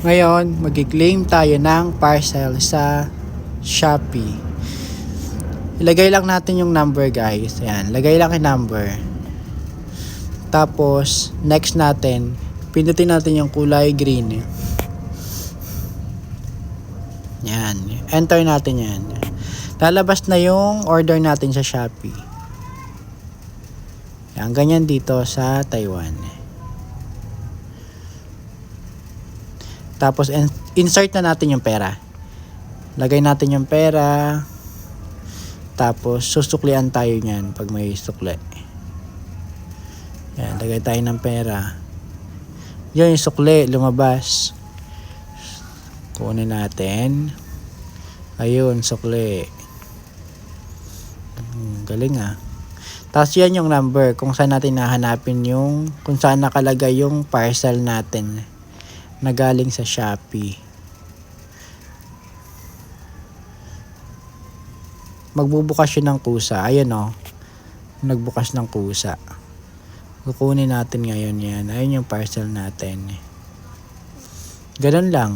Ngayon, mag-claim tayo ng parcel sa Shopee. Ilagay lang natin yung number, guys. Ayan, lagay lang yung number. Tapos, next natin, pindutin natin yung kulay green. Yan, enter natin yan. Lalabas na yung order natin sa Shopee. Yan, ganyan dito sa Taiwan. Tapos insert na natin yung pera. Lagay natin yung pera. Tapos susuklian tayo niyan pag may sukli. Yan, lagay tayo ng pera. Yun yung sukli, lumabas. Kunin natin. Ayun, sukli. Galing ah. Tapos yan yung number kung saan natin nahanapin yung, kung saan nakalagay yung parcel natin na galing sa Shopee. Magbubukas yun ng kusa. Ayan o. Nagbukas ng kusa. Kukunin natin ngayon yan. Ayun yung parcel natin. Ganun lang.